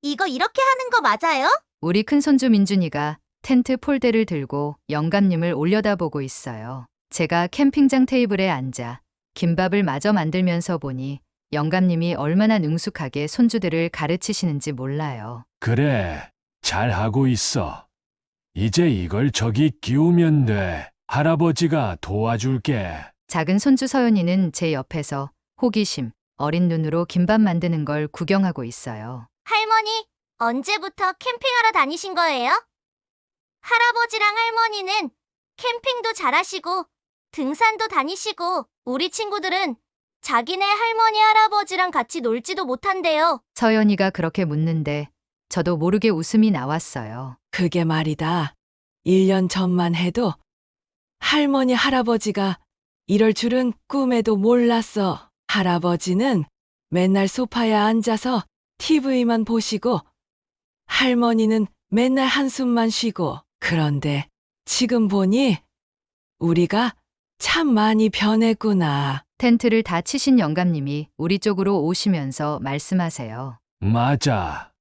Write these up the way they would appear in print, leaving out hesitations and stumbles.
이거 이렇게 하는 거 맞아요? 우리 큰손주 민준이가 텐트 폴대를 들고 영감님을 올려다보고 있어요. 제가 캠핑장 테이블에 앉아 김밥을 마저 만들면서 보니 영감님이 얼마나 능숙하게 손주들을 가르치시는지 몰라요. 그래, 잘하고 있어. 이제 이걸 저기 끼우면 돼. 할아버지가 도와줄게. 작은 손주 서연이는 제 옆에서 호기심 어린 눈으로 김밥 만드는 걸 구경하고 있어요. 할머니, 언제부터 캠핑하러 다니신 거예요? 할아버지랑 할머니는 캠핑도 잘하시고 등산도 다니시고 우리 친구들은 자기네 할머니 할아버지랑 같이 놀지도 못한대요. 서연이가 그렇게 묻는데 저도 모르게 웃음이 나왔어요. 그게 말이다. 1년 전만 해도 할머니, 할아버지가 이럴 줄은 꿈에도 몰랐어. 할아버지는 맨날 소파에 앉아서 TV만 보시고 할머니는 맨날 한숨만 쉬고 그런데 지금 보니 우리가 참 많이 변했구나. 텐트를 다 치신 영감님이 우리 쪽으로 오시면서 말씀하세요. 맞아.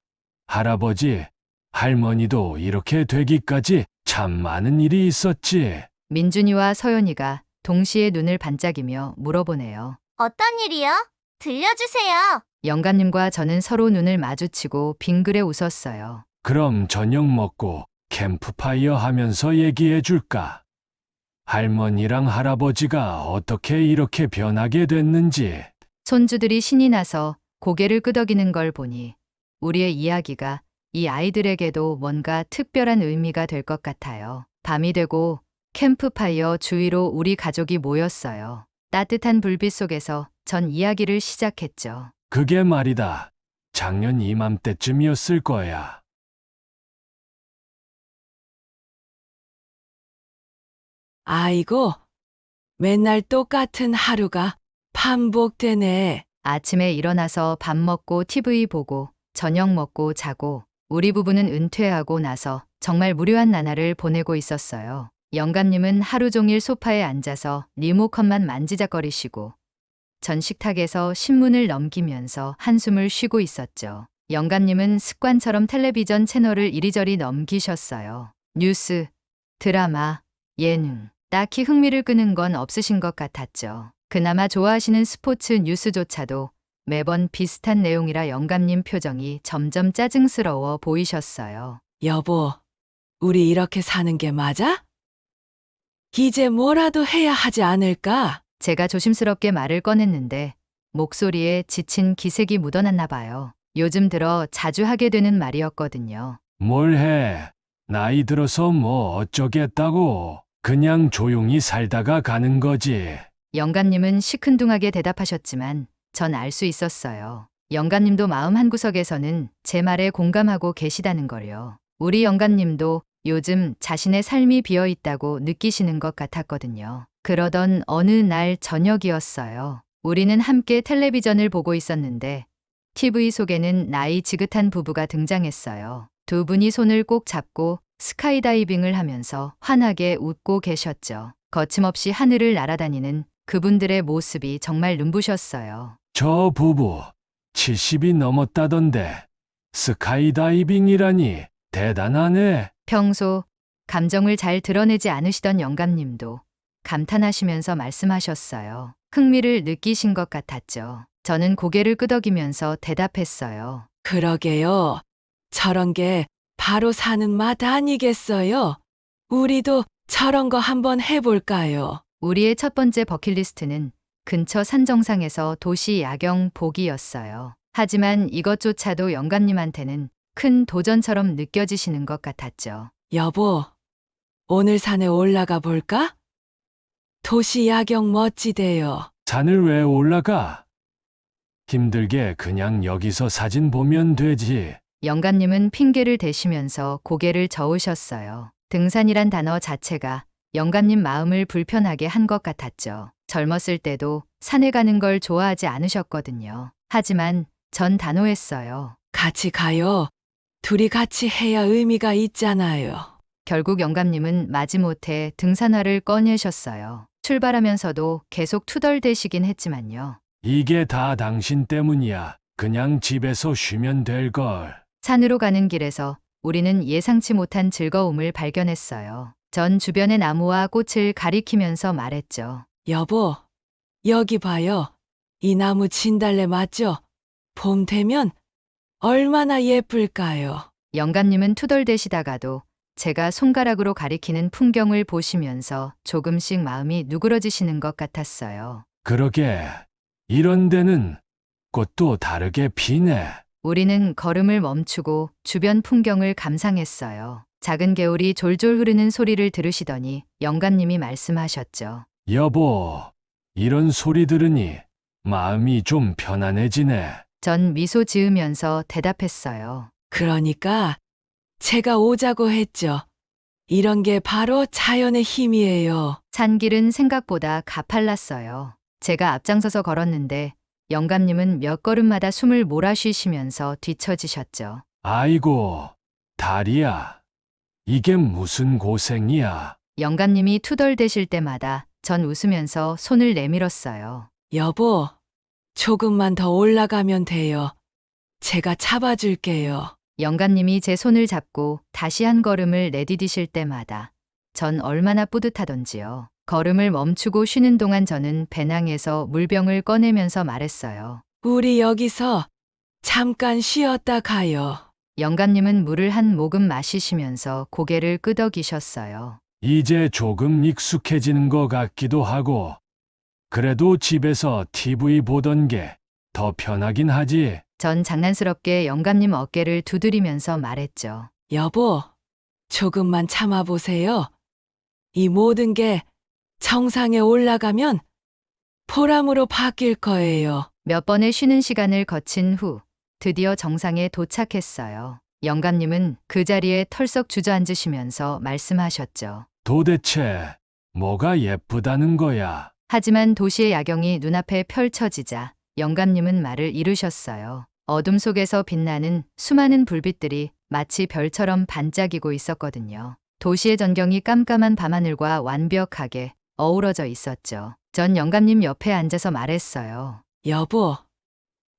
할아버지, 할머니도 이렇게 되기까지 참 많은 일이 있었지. 민준이와 서연이가 동시에 눈을 반짝이며 물어보네요. 어떤 일이요? 들려주세요. 영감님과 저는 서로 눈을 마주치고 빙그레 웃었어요. 그럼 저녁 먹고 캠프파이어 하면서 얘기해 줄까? 할머니랑 할아버지가 어떻게 이렇게 변하게 됐는지. 손주들이 신이 나서 고개를 끄덕이는 걸 보니 우리의 이야기가 이 아이들에게도 뭔가 특별한 의미가 될 것 같아요. 밤이 되고 캠프파이어 주위로 우리 가족이 모였어요. 따뜻한 불빛 속에서 전 이야기를 시작했죠. 그게 말이다. 작년 이맘때쯤이었을 거야. 아이고, 맨날 똑같은 하루가 반복되네. 아침에 일어나서 밥 먹고 TV 보고 저녁 먹고 자고 우리 부부는 은퇴하고 나서 정말 무료한 나날을 보내고 있었어요. 영감님은 하루 종일 소파에 앉아서 리모컨만 만지작거리시고 전 식탁에서 신문을 넘기면서 한숨을 쉬고 있었죠. 영감님은 습관처럼 텔레비전 채널을 이리저리 넘기셨어요. 뉴스, 드라마, 예능. 딱히 흥미를 끄는 건 없으신 것 같았죠. 그나마 좋아하시는 스포츠 뉴스조차도 매번 비슷한 내용이라 영감님 표정이 점점 짜증스러워 보이셨어요. 여보, 우리 이렇게 사는 게 맞아? 이제 뭐라도 해야 하지 않을까? 제가 조심스럽게 말을 꺼냈는데 목소리에 지친 기색이 묻어났나 봐요. 요즘 들어 자주 하게 되는 말이었거든요. 뭘 해? 나이 들어서 뭐 어쩌겠다고. 그냥 조용히 살다가 가는 거지. 영감님은 시큰둥하게 대답하셨지만 전 알 수 있었어요. 영감님도 마음 한구석에서는 제 말에 공감하고 계시다는 걸요. 우리 영감님도 요즘 자신의 삶이 비어 있다고 느끼시는 것 같았거든요. 그러던 어느 날 저녁이었어요. 우리는 함께 텔레비전을 보고 있었는데 TV 속에는 나이 지긋한 부부가 등장했어요. 두 분이 손을 꼭 잡고 스카이다이빙을 하면서 환하게 웃고 계셨죠. 거침없이 하늘을 날아다니는 그분들의 모습이 정말 눈부셨어요. 저 부부 70이 넘었다던데. 스카이다이빙이라니 대단하네. 평소 감정을 잘 드러내지 않으시던 영감님도 감탄하시면서 말씀하셨어요. 흥미를 느끼신 것 같았죠. 저는 고개를 끄덕이면서 대답했어요. 그러게요. 저런 게 바로 사는 맛 아니겠어요? 우리도 저런 거 한번 해볼까요? 우리의 첫 번째 버킷리스트는 근처 산 정상에서 도시 야경 보기였어요. 하지만 이것조차도 영감님한테는 큰 도전처럼 느껴지시는 것 같았죠. 여보, 오늘 산에 올라가 볼까? 도시 야경 멋지대요. 산을 왜 올라가? 힘들게 그냥 여기서 사진 보면 되지. 영감님은 핑계를 대시면서 고개를 저으셨어요. 등산이란 단어 자체가 영감님 마음을 불편하게 한 것 같았죠. 젊었을 때도 산에 가는 걸 좋아하지 않으셨거든요. 하지만 전 단호했어요. 같이 가요. 둘이 같이 해야 의미가 있잖아요. 결국 영감님은 마지못해 등산화를 꺼내셨어요. 출발하면서도 계속 투덜대시긴 했지만요. 이게 다 당신 때문이야. 그냥 집에서 쉬면 될걸. 산으로 가는 길에서 우리는 예상치 못한 즐거움을 발견했어요. 전 주변의 나무와 꽃을 가리키면서 말했죠. 여보, 여기 봐요. 이 나무 진달래 맞죠? 봄 되면 얼마나 예쁠까요? 영감님은 투덜대시다가도 제가 손가락으로 가리키는 풍경을 보시면서 조금씩 마음이 누그러지시는 것 같았어요. 그러게, 이런 데는 꽃도 다르게 피네. 우리는 걸음을 멈추고 주변 풍경을 감상했어요. 작은 개울이 졸졸 흐르는 소리를 들으시더니 영감님이 말씀하셨죠. 여보, 이런 소리 들으니 마음이 좀 편안해지네. 전 미소 지으면서 대답했어요. 그러니까 제가 오자고 했죠. 이런 게 바로 자연의 힘이에요. 산길은 생각보다 가팔랐어요. 제가 앞장서서 걸었는데 영감님은 몇 걸음마다 숨을 몰아쉬시면서 뒤처지셨죠. 아이고, 다리야. 이게 무슨 고생이야. 영감님이 투덜대실 때마다 전 웃으면서 손을 내밀었어요. 여보, 조금만 더 올라가면 돼요. 제가 잡아줄게요. 영감님이 제 손을 잡고 다시 한 걸음을 내디디실 때마다 전 얼마나 뿌듯하던지요. 걸음을 멈추고 쉬는 동안 저는 배낭에서 물병을 꺼내면서 말했어요. 우리 여기서 잠깐 쉬었다 가요. 영감님은 물을 한 모금 마시시면서 고개를 끄덕이셨어요. 이제 조금 익숙해지는 것 같기도 하고, 그래도 집에서 TV 보던 게 더 편하긴 하지. 전 장난스럽게 영감님 어깨를 두드리면서 말했죠. 여보, 조금만 참아보세요. 이 모든 게 정상에 올라가면 보람으로 바뀔 거예요. 몇 번의 쉬는 시간을 거친 후 드디어 정상에 도착했어요. 영감님은 그 자리에 털썩 주저앉으시면서 말씀하셨죠. 도대체 뭐가 예쁘다는 거야? 하지만 도시의 야경이 눈앞에 펼쳐지자 영감님은 말을 이루셨어요. 어둠 속에서 빛나는 수많은 불빛들이 마치 별처럼 반짝이고 있었거든요. 도시의 전경이 깜깜한 밤하늘과 완벽하게 어우러져 있었죠. 전 영감님 옆에 앉아서 말했어요. 여보,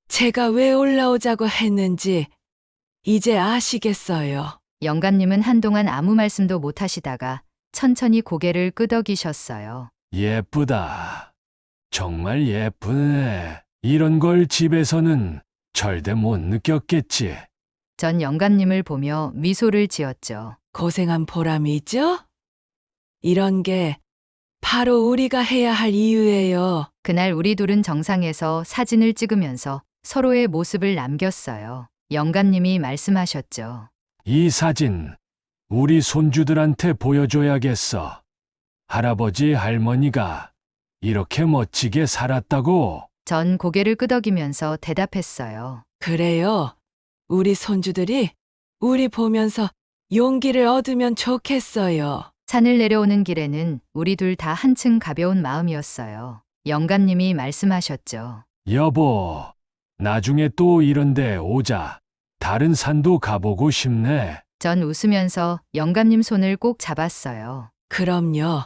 제가 왜 올라오자고 했는지 이제 아시겠어요. 영감님은 한동안 아무 말씀도 못 하시다가 천천히 고개를 끄덕이셨어요. 예쁘다. 정말 예쁘네. 이런 걸 집에서는 절대 못 느꼈겠지. 전 영감님을 보며 미소를 지었죠. 고생한 보람이 있죠? 이런 게 바로 우리가 해야 할 이유예요. 그날 우리 둘은 정상에서 사진을 찍으면서 서로의 모습을 남겼어요. 영감님이 말씀하셨죠. 이 사진 우리 손주들한테 보여줘야겠어. 할아버지 할머니가 이렇게 멋지게 살았다고. 전 고개를 끄덕이면서 대답했어요. 그래요. 우리 손주들이 우리 보면서 용기를 얻으면 좋겠어요. 산을 내려오는 길에는 우리 둘 다 한층 가벼운 마음이었어요. 영감님이 말씀하셨죠. 여보, 나중에 또 이런데 오자. 다른 산도 가보고 싶네. 전 웃으면서 영감님 손을 꼭 잡았어요. 그럼요.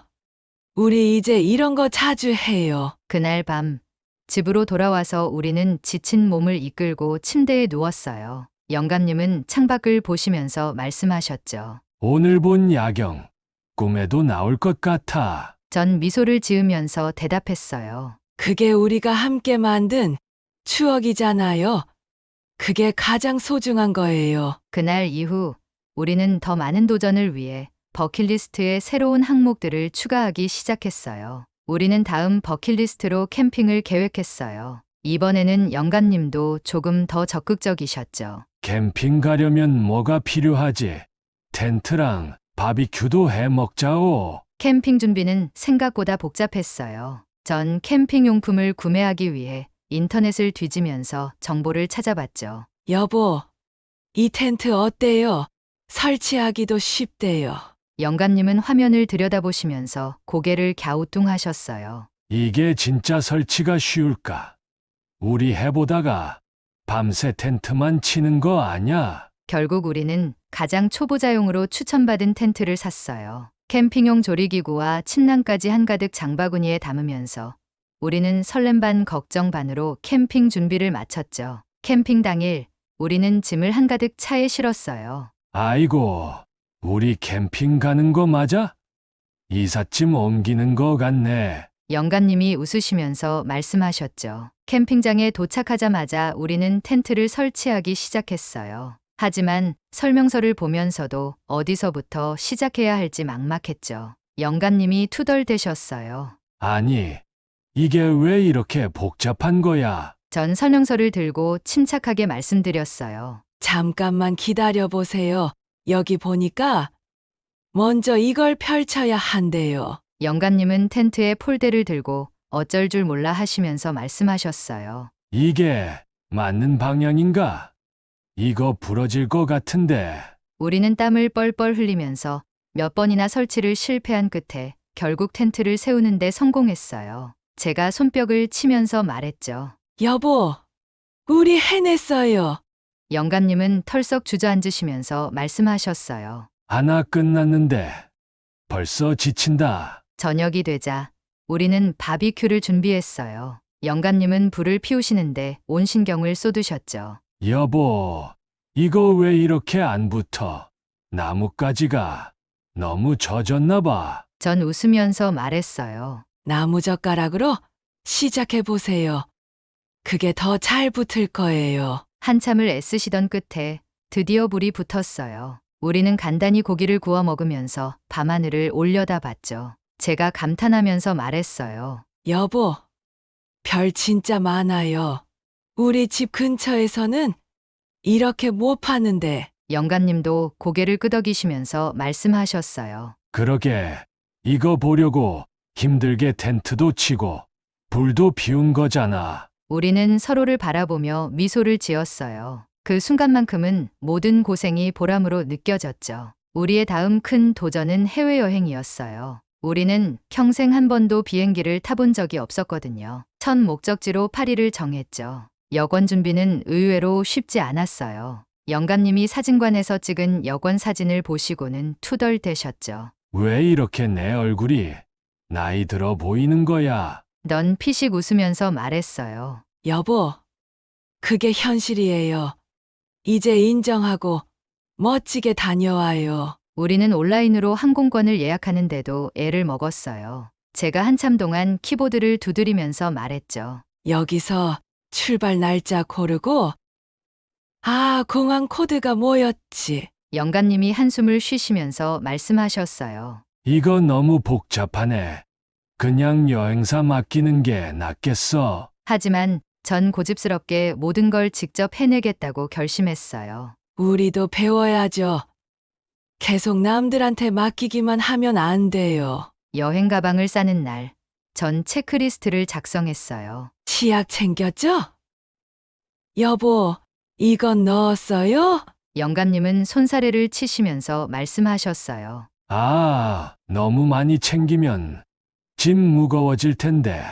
우리 이제 이런 거 자주 해요. 그날 밤 집으로 돌아와서 우리는 지친 몸을 이끌고 침대에 누웠어요. 영감님은 창밖을 보시면서 말씀하셨죠. 오늘 본 야경, 꿈에도 나올 것 같아. 전 미소를 지으면서 대답했어요. 그게 우리가 함께 만든 추억이잖아요. 그게 가장 소중한 거예요. 그날 이후 우리는 더 많은 도전을 위해 버킷리스트에 새로운 항목들을 추가하기 시작했어요. 우리는 다음 버킷리스트로 캠핑을 계획했어요. 이번에는 영감님도 조금 더 적극적이셨죠. 캠핑 가려면 뭐가 필요하지? 텐트랑 바비큐도 해 먹자오. 캠핑 준비는 생각보다 복잡했어요. 전 캠핑 용품을 구매하기 위해 인터넷을 뒤지면서 정보를 찾아봤죠. 여보, 이 텐트 어때요? 설치하기도 쉽대요. 영감님은 화면을 들여다보시면서 고개를 갸우뚱하셨어요. 이게 진짜 설치가 쉬울까? 우리 해보다가 밤새 텐트만 치는 거 아냐? 결국 우리는 가장 초보자용으로 추천받은 텐트를 샀어요. 캠핑용 조리기구와 침낭까지 한가득 장바구니에 담으면서 우리는 설렘 반 걱정 반으로 캠핑 준비를 마쳤죠. 캠핑 당일 우리는 짐을 한가득 차에 실었어요. 아이고, 우리 캠핑 가는 거 맞아? 이삿짐 옮기는 거 같네. 영감님이 웃으시면서 말씀하셨죠. 캠핑장에 도착하자마자 우리는 텐트를 설치하기 시작했어요. 하지만 설명서를 보면서도 어디서부터 시작해야 할지 막막했죠. 영감님이 투덜대셨어요. 아니, 이게 왜 이렇게 복잡한 거야? 전 설명서를 들고 침착하게 말씀드렸어요. 잠깐만 기다려 보세요. 여기 보니까 먼저 이걸 펼쳐야 한대요. 영감님은 텐트에 폴대를 들고 어쩔 줄 몰라 하시면서 말씀하셨어요. 이게 맞는 방향인가? 이거 부러질 것 같은데. 우리는 땀을 뻘뻘 흘리면서 몇 번이나 설치를 실패한 끝에 결국 텐트를 세우는데 성공했어요. 제가 손뼉을 치면서 말했죠. 여보, 우리 해냈어요. 영감님은 털썩 주저앉으시면서 말씀하셨어요. 하나 끝났는데 벌써 지친다. 저녁이 되자 우리는 바비큐를 준비했어요. 영감님은 불을 피우시는데 온 신경을 쏟으셨죠. 여보, 이거 왜 이렇게 안 붙어? 나뭇가지가 너무 젖었나 봐. 전 웃으면서 말했어요. 나무젓가락으로 시작해 보세요. 그게 더 잘 붙을 거예요. 한참을 애쓰시던 끝에 드디어 불이 붙었어요. 우리는 간단히 고기를 구워 먹으면서 밤하늘을 올려다봤죠. 제가 감탄하면서 말했어요. 여보, 별 진짜 많아요. 우리 집 근처에서는 이렇게 못 파는데. 영감님도 고개를 끄덕이시면서 말씀하셨어요. 그러게, 이거 보려고 힘들게 텐트도 치고 불도 피운 거잖아. 우리는 서로를 바라보며 미소를 지었어요. 그 순간만큼은 모든 고생이 보람으로 느껴졌죠. 우리의 다음 큰 도전은 해외여행이었어요. 우리는 평생 한 번도 비행기를 타본 적이 없었거든요. 첫 목적지로 파리를 정했죠. 여권 준비는 의외로 쉽지 않았어요. 영감님이 사진관에서 찍은 여권 사진을 보시고는 투덜대셨죠. 왜 이렇게 내 얼굴이 나이 들어 보이는 거야? 넌 피식 웃으면서 말했어요. 여보, 그게 현실이에요. 이제 인정하고 멋지게 다녀와요. 우리는 온라인으로 항공권을 예약하는데도 애를 먹었어요. 제가 한참 동안 키보드를 두드리면서 말했죠. 여기서 출발 날짜 고르고, 공항 코드가 뭐였지? 영감님이 한숨을 쉬시면서 말씀하셨어요. 이거 너무 복잡하네. 그냥 여행사 맡기는 게 낫겠어. 하지만 전 고집스럽게 모든 걸 직접 해내겠다고 결심했어요. 우리도 배워야죠. 계속 남들한테 맡기기만 하면 안 돼요. 여행 가방을 싸는 날, 전 체크리스트를 작성했어요. 치약 챙겼죠? 여보, 이건 넣었어요? 영감님은 손사래를 치시면서 말씀하셨어요. 아, 너무 많이 챙기면 짐 무거워질 텐데.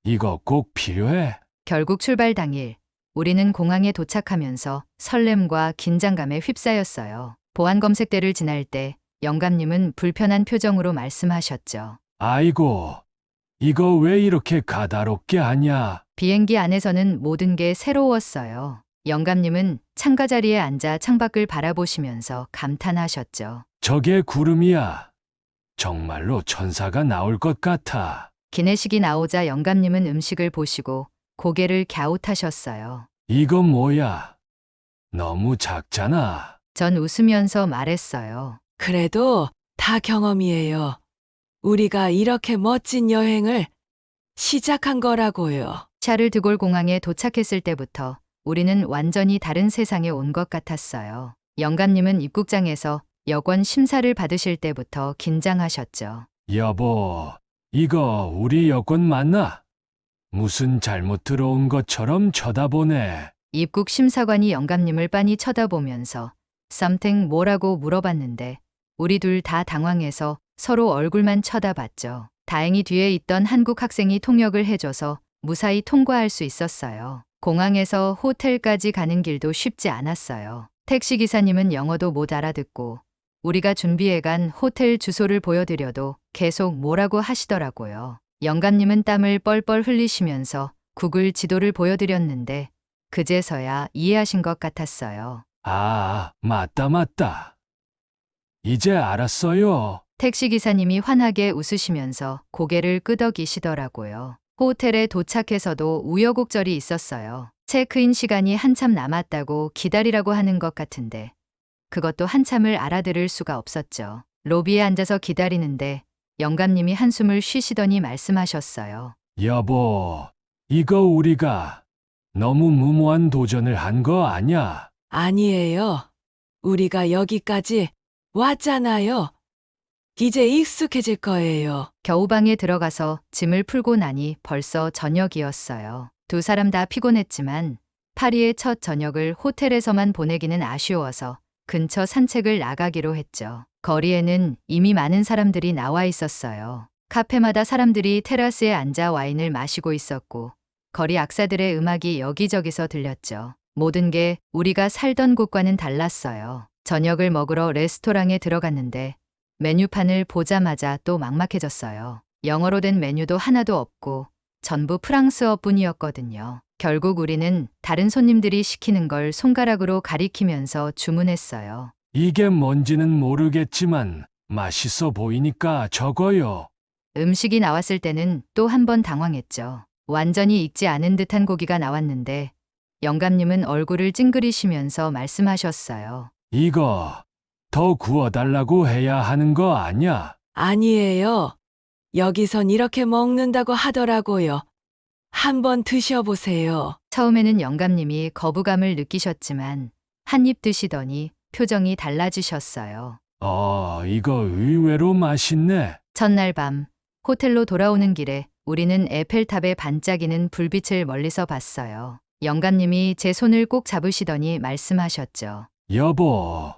이거 꼭 필요해? 결국 출발 당일, 우리는 공항에 도착하면서 설렘과 긴장감에 휩싸였어요. 보안 검색대를 지날 때 영감님은 불편한 표정으로 말씀하셨죠. 아이고, 이거 왜 이렇게 까다롭게 하냐? 비행기 안에서는 모든 게 새로웠어요. 영감님은 창가 자리에 앉아 창밖을 바라보시면서 감탄하셨죠. 저게 구름이야. 정말로 천사가 나올 것 같아. 기내식이 나오자 영감님은 음식을 보시고 고개를 갸웃하셨어요. 이거 뭐야? 너무 작잖아. 전 웃으면서 말했어요. 그래도 다 경험이에요. 우리가 이렇게 멋진 여행을 시작한 거라고요. 샤를 드골 공항에 도착했을 때부터 우리는 완전히 다른 세상에 온 것 같았어요. 영감님은 입국장에서 여권 심사를 받으실 때부터 긴장하셨죠. 여보, 이거 우리 여권 맞나? 무슨 잘못 들어온 것처럼 쳐다보네. 입국 심사관이 영감님을 빤히 쳐다보면서 something 뭐라고 물어봤는데 우리 둘 다 당황해서 서로 얼굴만 쳐다봤죠. 다행히 뒤에 있던 한국 학생이 통역을 해줘서 무사히 통과할 수 있었어요. 공항에서 호텔까지 가는 길도 쉽지 않았어요. 택시기사님은 영어도 못 알아듣고 우리가 준비해간 호텔 주소를 보여드려도 계속 뭐라고 하시더라고요. 영감님은 땀을 뻘뻘 흘리시면서 구글 지도를 보여드렸는데 그제서야 이해하신 것 같았어요. 아, 맞다. 이제 알았어요. 택시기사님이 환하게 웃으시면서 고개를 끄덕이시더라고요. 호텔에 도착해서도 우여곡절이 있었어요. 체크인 시간이 한참 남았다고 기다리라고 하는 것 같은데 그것도 한참을 알아들을 수가 없었죠. 로비에 앉아서 기다리는데 영감님이 한숨을 쉬시더니 말씀하셨어요. 여보, 이거 우리가 너무 무모한 도전을 한 거 아냐? 아니에요. 우리가 여기까지 왔잖아요. 이제 익숙해질 거예요. 겨우방에 들어가서 짐을 풀고 나니 벌써 저녁이었어요. 두 사람 다 피곤했지만 파리의 첫 저녁을 호텔에서만 보내기는 아쉬워서 근처 산책을 나가기로 했죠. 거리에는 이미 많은 사람들이 나와 있었어요. 카페마다 사람들이 테라스에 앉아 와인을 마시고 있었고 거리 악사들의 음악이 여기저기서 들렸죠. 모든 게 우리가 살던 곳과는 달랐어요. 저녁을 먹으러 레스토랑에 들어갔는데 메뉴판을 보자마자 또 막막해졌어요. 영어로 된 메뉴도 하나도 없고 전부 프랑스어 뿐이었거든요. 결국 우리는 다른 손님들이 시키는 걸 손가락으로 가리키면서 주문했어요. 이게 뭔지는 모르겠지만 맛있어 보이니까 적어요. 음식이 나왔을 때는 또 한 번 당황했죠. 완전히 익지 않은 듯한 고기가 나왔는데 영감님은 얼굴을 찡그리시면서 말씀하셨어요. 이거 더 구워달라고 해야 하는 거 아냐? 아니에요. 여기선 이렇게 먹는다고 하더라고요. 한번 드셔보세요. 처음에는 영감님이 거부감을 느끼셨지만 한 입 드시더니 표정이 달라지셨어요. 이거 의외로 맛있네. 첫날 밤 호텔로 돌아오는 길에 우리는 에펠탑에 반짝이는 불빛을 멀리서 봤어요. 영감님이 제 손을 꼭 잡으시더니 말씀하셨죠. 여보,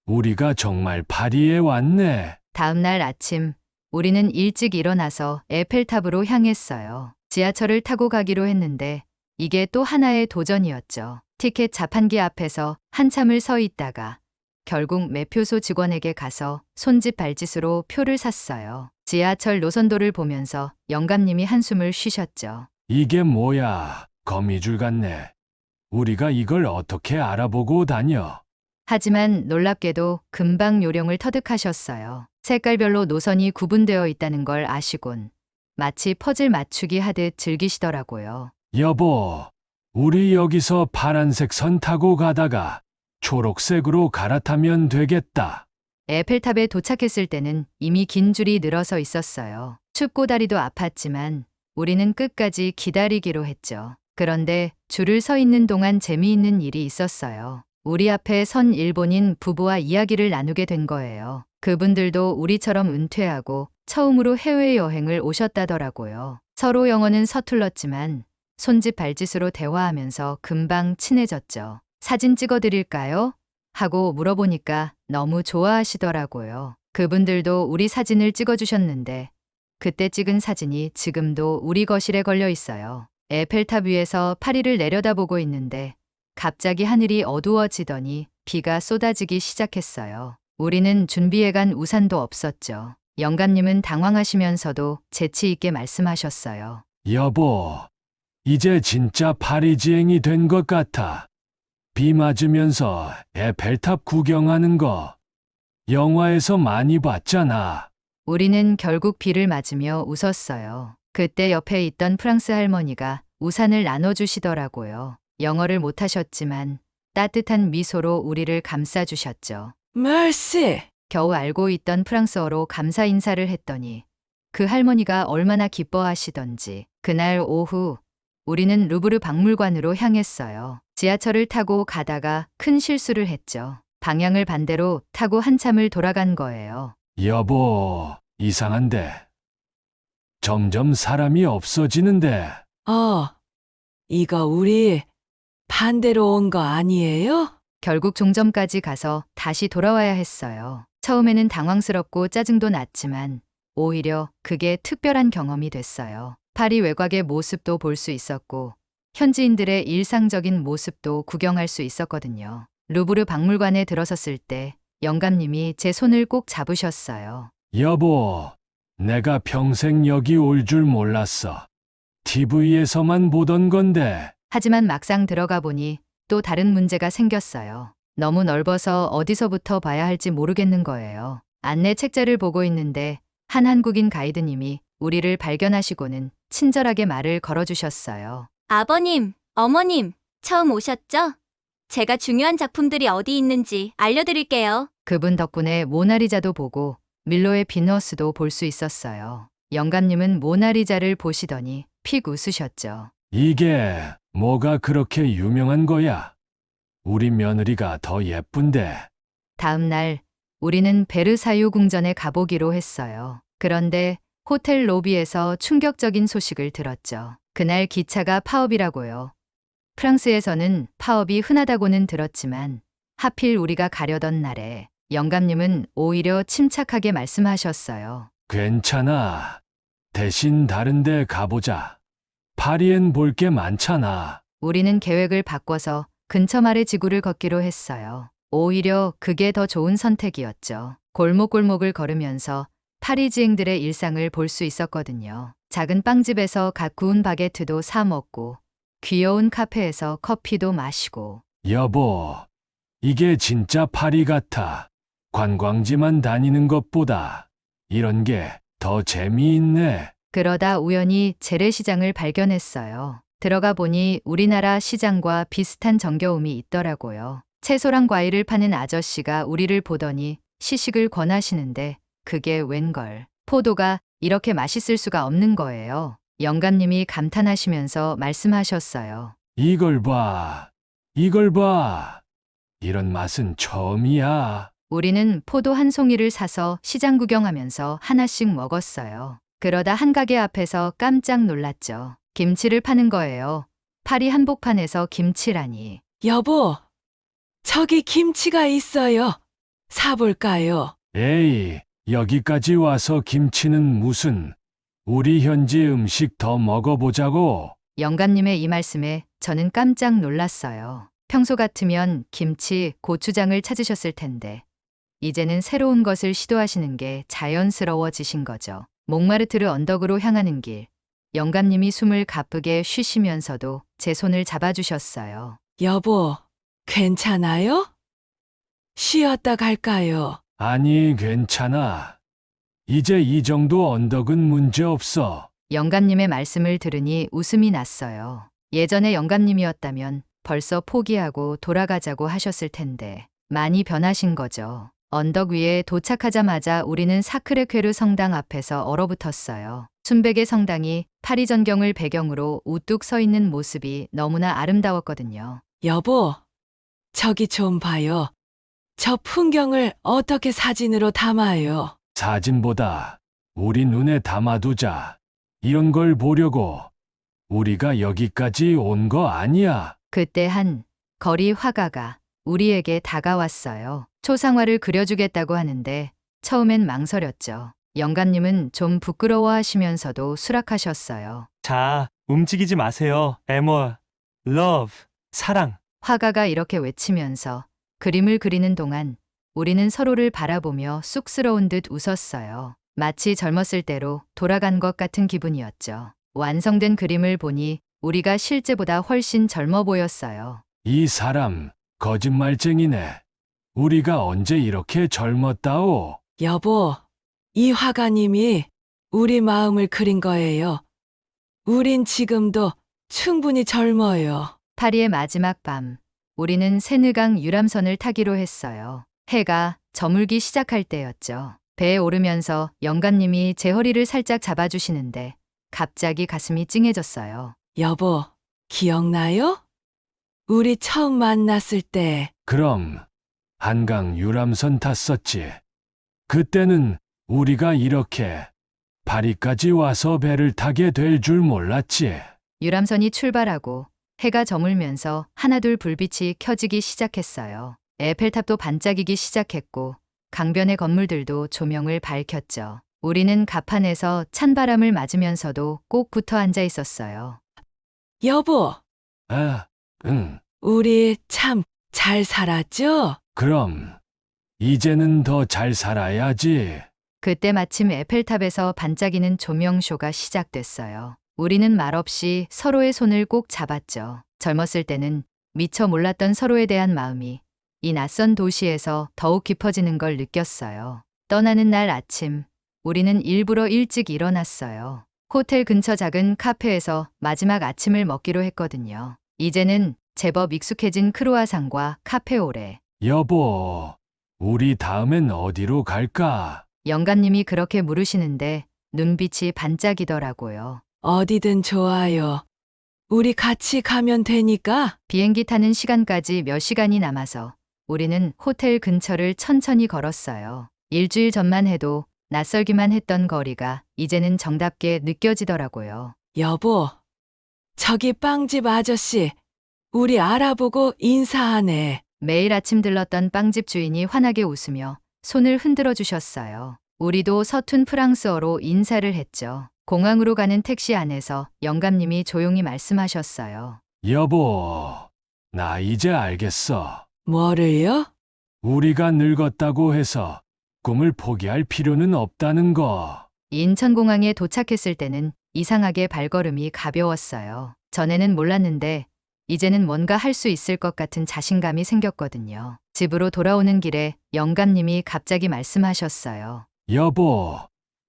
우리가 정말 파리에 왔네. 다음 날 아침 우리는 일찍 일어나서 에펠탑으로 향했어요. 지하철을 타고 가기로 했는데 이게 또 하나의 도전이었죠. 티켓 자판기 앞에서 한참을 서 있다가 결국 매표소 직원에게 가서 손짓 발짓으로 표를 샀어요. 지하철 노선도를 보면서 영감님이 한숨을 쉬셨죠. 이게 뭐야, 거미줄 같네. 우리가 이걸 어떻게 알아보고 다녀? 하지만 놀랍게도 금방 요령을 터득하셨어요. 색깔별로 노선이 구분되어 있다는 걸 아시곤 마치 퍼즐 맞추기 하듯 즐기시더라고요. 여보, 우리 여기서 파란색 선 타고 가다가 초록색으로 갈아타면 되겠다. 에펠탑에 도착했을 때는 이미 긴 줄이 늘어서 있었어요. 춥고 다리도 아팠지만 우리는 끝까지 기다리기로 했죠. 그런데 줄을 서 있는 동안 재미있는 일이 있었어요. 우리 앞에 선 일본인 부부와 이야기를 나누게 된 거예요. 그분들도 우리처럼 은퇴하고 처음으로 해외여행을 오셨다더라고요. 서로 영어는 서툴렀지만 손짓 발짓으로 대화하면서 금방 친해졌죠. 사진 찍어드릴까요? 하고 물어보니까 너무 좋아하시더라고요. 그분들도 우리 사진을 찍어주셨는데 그때 찍은 사진이 지금도 우리 거실에 걸려 있어요. 에펠탑 위에서 파리를 내려다보고 있는데 갑자기 하늘이 어두워지더니 비가 쏟아지기 시작했어요. 우리는 준비해간 우산도 없었죠. 영감님은 당황하시면서도 재치 있게 말씀하셨어요. 여보, 이제 진짜 파리지행이 된 것 같아. 비 맞으면서 에펠탑 구경하는 거 영화에서 많이 봤잖아. 우리는 결국 비를 맞으며 웃었어요. 그때 옆에 있던 프랑스 할머니가 우산을 나눠주시더라고요. 영어를 못하셨지만 따뜻한 미소로 우리를 감싸주셨죠. 멀씨. 겨우 알고 있던 프랑스어로 감사 인사를 했더니 그 할머니가 얼마나 기뻐하시던지 그날 오후 우리는 루브르 박물관으로 향했어요. 지하철을 타고 가다가 큰 실수를 했죠. 방향을 반대로 타고 한참을 돌아간 거예요. 여보, 이상한데. 점점 사람이 없어지는데. 이거 우리 반대로 온 거 아니에요? 결국 종점까지 가서 다시 돌아와야 했어요. 처음에는 당황스럽고 짜증도 났지만 오히려 그게 특별한 경험이 됐어요. 파리 외곽의 모습도 볼 수 있었고 현지인들의 일상적인 모습도 구경할 수 있었거든요. 루브르 박물관에 들어섰을 때 영감님이 제 손을 꼭 잡으셨어요. 여보, 내가 평생 여기 올 줄 몰랐어. TV에서만 보던 건데. 하지만 막상 들어가 보니 또 다른 문제가 생겼어요. 너무 넓어서 어디서부터 봐야 할지 모르겠는 거예요. 안내 책자를 보고 있는데 한 한국인 가이드님이 우리를 발견하시고는 친절하게 말을 걸어주셨어요. 아버님, 어머님, 처음 오셨죠? 제가 중요한 작품들이 어디 있는지 알려드릴게요. 그분 덕분에 모나리자도 보고 밀로의 비너스도 볼 수 있었어요. 영감님은 모나리자를 보시더니 픽 웃으셨죠. 이게 뭐가 그렇게 유명한 거야? 우리 며느리가 더 예쁜데. 다음 날 우리는 베르사유 궁전에 가보기로 했어요. 그런데 호텔 로비에서 충격적인 소식을 들었죠. 그날 기차가 파업이라고요. 프랑스에서는 파업이 흔하다고는 들었지만 하필 우리가 가려던 날에 영감님은 오히려 침착하게 말씀하셨어요. 괜찮아. 대신 다른 데 가보자. 파리엔 볼 게 많잖아. 우리는 계획을 바꿔서 근처 마을의 지구를 걷기로 했어요. 오히려 그게 더 좋은 선택이었죠. 골목골목을 걸으면서 파리지앵들의 일상을 볼 수 있었거든요. 작은 빵집에서 갓 구운 바게트도 사 먹고 귀여운 카페에서 커피도 마시고. 여보, 이게 진짜 파리 같아. 관광지만 다니는 것보다 이런 게 더 재미있네. 그러다 우연히 재래시장을 발견했어요. 들어가 보니 우리나라 시장과 비슷한 정겨움이 있더라고요. 채소랑 과일을 파는 아저씨가 우리를 보더니 시식을 권하시는데 그게 웬걸. 포도가 이렇게 맛있을 수가 없는 거예요. 영감님이 감탄하시면서 말씀하셨어요. 이걸 봐. 이걸 봐. 이런 맛은 처음이야. 우리는 포도 한 송이를 사서 시장 구경하면서 하나씩 먹었어요. 그러다 한 가게 앞에서 깜짝 놀랐죠. 김치를 파는 거예요. 파리 한복판에서 김치라니. 여보, 저기 김치가 있어요. 사볼까요? 에이, 여기까지 와서 김치는 무슨. 우리 현지 음식 더 먹어보자고. 영감님의 이 말씀에 저는 깜짝 놀랐어요. 평소 같으면 김치, 고추장을 찾으셨을 텐데 이제는 새로운 것을 시도하시는 게 자연스러워지신 거죠. 몽마르트르 언덕으로 향하는 길. 영감님이 숨을 가쁘게 쉬시면서도 제 손을 잡아주셨어요. 여보, 괜찮아요? 쉬었다 갈까요? 아니, 괜찮아. 이제 이 정도 언덕은 문제 없어. 영감님의 말씀을 들으니 웃음이 났어요. 예전에 영감님이었다면 벌써 포기하고 돌아가자고 하셨을 텐데 많이 변하신 거죠. 언덕 위에 도착하자마자 우리는 사크레퀘르 성당 앞에서 얼어붙었어요. 순백의 성당이 파리 전경을 배경으로 우뚝 서 있는 모습이 너무나 아름다웠거든요. 여보, 저기 좀 봐요. 저 풍경을 어떻게 사진으로 담아요? 사진보다 우리 눈에 담아두자. 이런 걸 보려고 우리가 여기까지 온 거 아니야. 그때 한 거리 화가가 우리에게 다가왔어요. 초상화를 그려주겠다고 하는데 처음엔 망설였죠. 영감님은 좀 부끄러워하시면서도 수락하셨어요. 자, 움직이지 마세요. 에머, 러브, 사랑. 화가가 이렇게 외치면서 그림을 그리는 동안 우리는 서로를 바라보며 쑥스러운 듯 웃었어요. 마치 젊었을 때로 돌아간 것 같은 기분이었죠. 완성된 그림을 보니 우리가 실제보다 훨씬 젊어 보였어요. 이 사람 거짓말쟁이네. 우리가 언제 이렇게 젊었다오? 여보, 이 화가님이 우리 마음을 그린 거예요. 우린 지금도 충분히 젊어요. 파리의 마지막 밤, 우리는 세느강 유람선을 타기로 했어요. 해가 저물기 시작할 때였죠. 배에 오르면서 영감님이 제 허리를 살짝 잡아주시는데 갑자기 가슴이 찡해졌어요. 여보, 기억나요? 우리 처음 만났을 때 그럼 한강 유람선 탔었지. 그때는 우리가 이렇게 파리까지 와서 배를 타게 될 줄 몰랐지. 유람선이 출발하고 해가 저물면서 하나둘 불빛이 켜지기 시작했어요. 에펠탑도 반짝이기 시작했고 강변의 건물들도 조명을 밝혔죠. 우리는 갑판에서 찬바람을 맞으면서도 꼭 붙어 앉아 있었어요. 여보, 아, 응. 우리 참 잘 살았죠? 그럼 이제는 더 잘 살아야지. 그때 마침 에펠탑에서 반짝이는 조명쇼가 시작됐어요. 우리는 말없이 서로의 손을 꼭 잡았죠. 젊었을 때는 미처 몰랐던 서로에 대한 마음이 이 낯선 도시에서 더욱 깊어지는 걸 느꼈어요. 떠나는 날 아침, 우리는 일부러 일찍 일어났어요. 호텔 근처 작은 카페에서 마지막 아침을 먹기로 했거든요. 이제는 제법 익숙해진 크루아상과 카페오레. 여보, 우리 다음엔 어디로 갈까? 영감님이 그렇게 물으시는데 눈빛이 반짝이더라고요. 어디든 좋아요. 우리 같이 가면 되니까. 비행기 타는 시간까지 몇 시간이 남아서 우리는 호텔 근처를 천천히 걸었어요. 일주일 전만 해도 낯설기만 했던 거리가 이제는 정답게 느껴지더라고요. 여보, 저기 빵집 아저씨, 우리 알아보고 인사하네. 매일 아침 들렀던 빵집 주인이 환하게 웃으며 손을 흔들어 주셨어요. 우리도 서툰 프랑스어로 인사를 했죠. 공항으로 가는 택시 안에서 영감님이 조용히 말씀하셨어요. 여보, 나 이제 알겠어. 뭐를요? 우리가 늙었다고 해서 꿈을 포기할 필요는 없다는 거. 인천공항에 도착했을 때는 이상하게 발걸음이 가벼웠어요. 전에는 몰랐는데 이제는 뭔가 할 수 있을 것 같은 자신감이 생겼거든요. 집으로 돌아오는 길에 영감님이 갑자기 말씀하셨어요. 여보,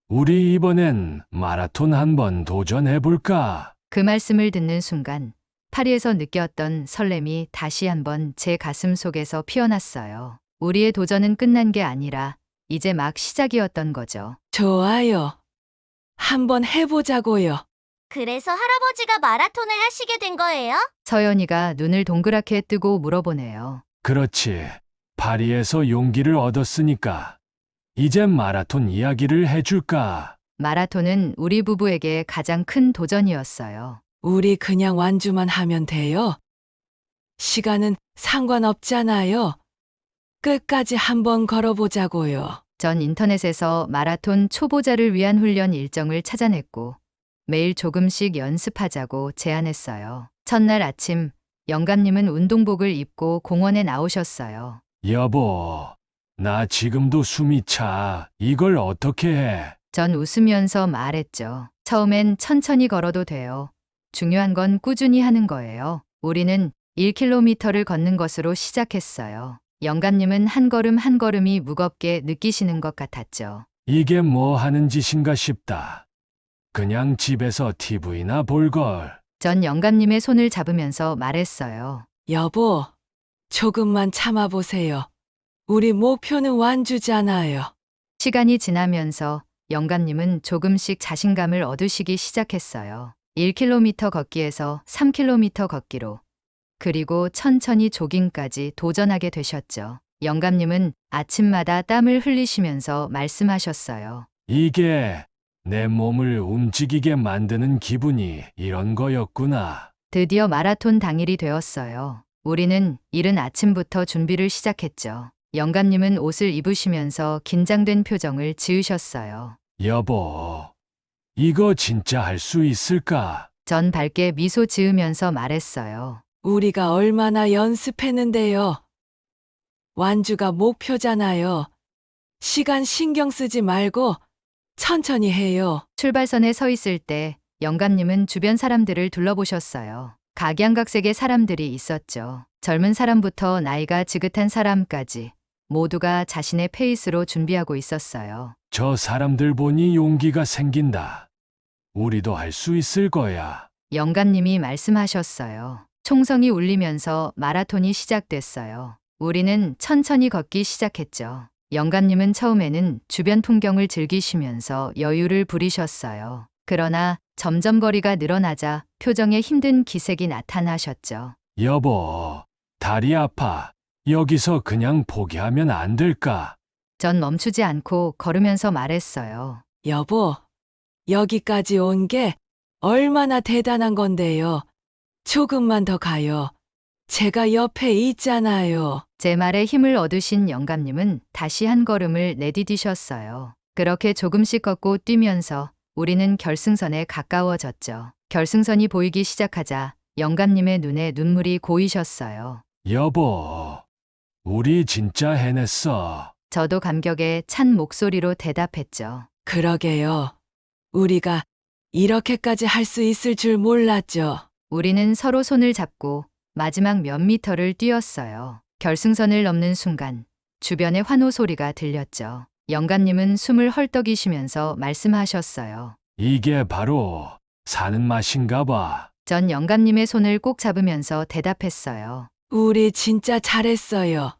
우리 이번엔 마라톤 한번 도전해볼까? 그 말씀을 듣는 순간 파리에서 느꼈던 설렘이 다시 한번 제 가슴 속에서 피어났어요. 우리의 도전은 끝난 게 아니라 이제 막 시작이었던 거죠. 좋아요. 한번 해보자고요. 그래서 할아버지가 마라톤을 하시게 된 거예요? 서연이가 눈을 동그랗게 뜨고 물어보네요. 그렇지. 파리에서 용기를 얻었으니까 이젠 마라톤 이야기를 해줄까? 마라톤은 우리 부부에게 가장 큰 도전이었어요. 우리 그냥 완주만 하면 돼요. 시간은 상관없잖아요. 끝까지 한번 걸어보자고요. 전 인터넷에서 마라톤 초보자를 위한 훈련 일정을 찾아냈고 매일 조금씩 연습하자고 제안했어요. 첫날 아침 영감님은 운동복을 입고 공원에 나오셨어요. 여보, 나 지금도 숨이 차. 이걸 어떻게 해? 전 웃으면서 말했죠. 처음엔 천천히 걸어도 돼요. 중요한 건 꾸준히 하는 거예요. 우리는 1km를 걷는 것으로 시작했어요. 영감님은 한 걸음 한 걸음이 무겁게 느끼시는 것 같았죠. 이게 뭐 하는 짓인가 싶다. 그냥 집에서 TV나 볼걸. 전 영감님의 손을 잡으면서 말했어요. 여보, 조금만 참아보세요. 우리 목표는 완주잖아요. 시간이 지나면서 영감님은 조금씩 자신감을 얻으시기 시작했어요. 1km 걷기에서 3km 걷기로, 그리고 천천히 조깅까지 도전하게 되셨죠. 영감님은 아침마다 땀을 흘리시면서 말씀하셨어요. 이게 내 몸을 움직이게 만드는 기분이 이런 거였구나. 드디어 마라톤 당일이 되었어요. 우리는 이른 아침부터 준비를 시작했죠. 영감님은 옷을 입으시면서 긴장된 표정을 지으셨어요. 여보, 이거 진짜 할 수 있을까? 전 밝게 미소 지으면서 말했어요. 우리가 얼마나 연습했는데요. 완주가 목표잖아요. 시간 신경 쓰지 말고 천천히 해요. 출발선에 서 있을 때 영감님은 주변 사람들을 둘러보셨어요. 각양각색의 사람들이 있었죠. 젊은 사람부터 나이가 지긋한 사람까지 모두가 자신의 페이스로 준비하고 있었어요. 저 사람들 보니 용기가 생긴다. 우리도 할 수 있을 거야. 영감님이 말씀하셨어요. 총성이 울리면서 마라톤이 시작됐어요. 우리는 천천히 걷기 시작했죠. 영감님은 처음에는 주변 풍경을 즐기시면서 여유를 부리셨어요. 그러나 점점 거리가 늘어나자 표정에 힘든 기색이 나타나셨죠. 여보, 다리 아파. 여기서 그냥 포기하면 안 될까? 전 멈추지 않고 걸으면서 말했어요. 여보, 여기까지 온 게 얼마나 대단한 건데요. 조금만 더 가요. 제가 옆에 있잖아요. 제 말에 힘을 얻으신 영감님은 다시 한 걸음을 내디디셨어요. 그렇게 조금씩 걷고 뛰면서 우리는 결승선에 가까워졌죠. 결승선이 보이기 시작하자 영감님의 눈에 눈물이 고이셨어요. 여보, 우리 진짜 해냈어. 저도 감격에 찬 목소리로 대답했죠. 그러게요. 우리가 이렇게까지 할 수 있을 줄 몰랐죠. 우리는 서로 손을 잡고 마지막 몇 미터를 뛰었어요. 결승선을 넘는 순간 주변에 환호 소리가 들렸죠. 영감님은 숨을 헐떡이시면서 말씀하셨어요. 이게 바로 사는 맛인가 봐. 전 영감님의 손을 꼭 잡으면서 대답했어요. 우리 진짜 잘했어요.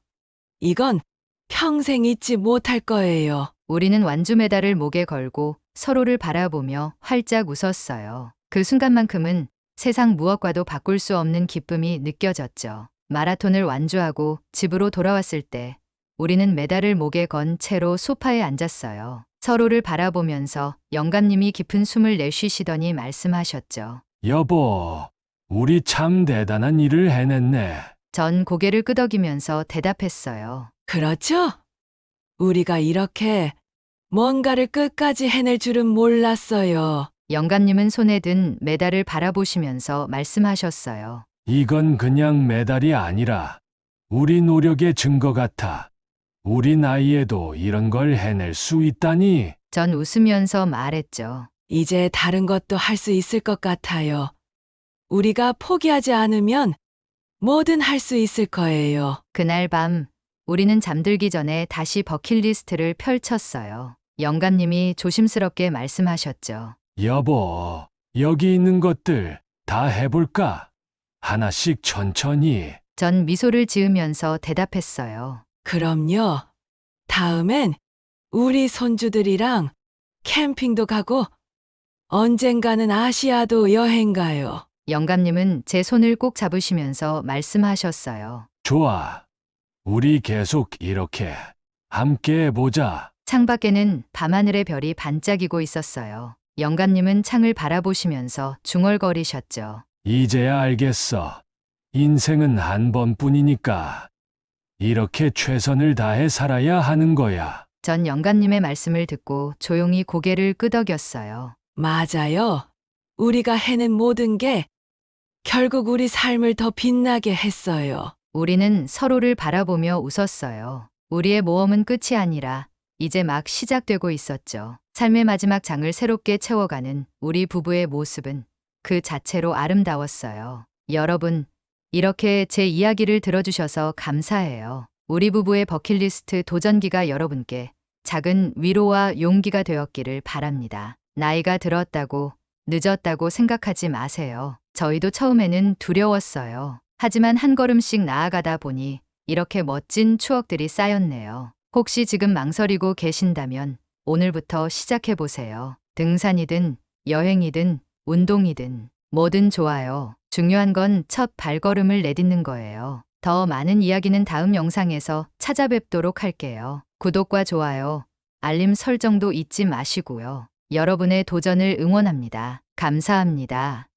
이건 평생 잊지 못할 거예요. 우리는 완주 메달을 목에 걸고 서로를 바라보며 활짝 웃었어요. 그 순간만큼은 세상 무엇과도 바꿀 수 없는 기쁨이 느껴졌죠. 마라톤을 완주하고 집으로 돌아왔을 때 우리는 메달을 목에 건 채로 소파에 앉았어요. 서로를 바라보면서 영감님이 깊은 숨을 내쉬시더니 말씀하셨죠. 여보, 우리 참 대단한 일을 해냈네. 전 고개를 끄덕이면서 대답했어요. 그렇죠? 우리가 이렇게 뭔가를 끝까지 해낼 줄은 몰랐어요. 영감님은 손에 든 메달을 바라보시면서 말씀하셨어요. 이건 그냥 메달이 아니라 우리 노력의 증거 같아. 우리 나이에도 이런 걸 해낼 수 있다니. 전 웃으면서 말했죠. 이제 다른 것도 할 수 있을 것 같아요. 우리가 포기하지 않으면 뭐든 할 수 있을 거예요. 그날 밤 우리는 잠들기 전에 다시 버킷리스트를 펼쳤어요. 영감님이 조심스럽게 말씀하셨죠. 여보, 여기 있는 것들 다 해볼까? 하나씩 천천히. 전 미소를 지으면서 대답했어요. 그럼요. 다음엔 우리 손주들이랑 캠핑도 가고 언젠가는 아시아도 여행 가요. 영감님은 제 손을 꼭 잡으시면서 말씀하셨어요. 좋아. 우리 계속 이렇게 함께 해보자. 창밖에는 밤하늘의 별이 반짝이고 있었어요. 영감님은 창을 바라보시면서 중얼거리셨죠. 이제야 알겠어. 인생은 한 번뿐이니까 이렇게 최선을 다해 살아야 하는 거야. 전 영감님의 말씀을 듣고 조용히 고개를 끄덕였어요. 맞아요. 우리가 해낸 모든 게 결국 우리 삶을 더 빛나게 했어요. 우리는 서로를 바라보며 웃었어요. 우리의 모험은 끝이 아니라 이제 막 시작되고 있었죠. 삶의 마지막 장을 새롭게 채워가는 우리 부부의 모습은 그 자체로 아름다웠어요. 여러분, 이렇게 제 이야기를 들어주셔서 감사해요. 우리 부부의 버킷리스트 도전기가 여러분께 작은 위로와 용기가 되었기를 바랍니다. 나이가 들었다고, 늦었다고 생각하지 마세요. 저희도 처음에는 두려웠어요. 하지만 한 걸음씩 나아가다 보니 이렇게 멋진 추억들이 쌓였네요. 혹시 지금 망설이고 계신다면 오늘부터 시작해보세요. 등산이든 여행이든 운동이든 뭐든 좋아요. 중요한 건 첫 발걸음을 내딛는 거예요. 더 많은 이야기는 다음 영상에서 찾아뵙도록 할게요. 구독과 좋아요, 알림 설정도 잊지 마시고요. 여러분의 도전을 응원합니다. 감사합니다.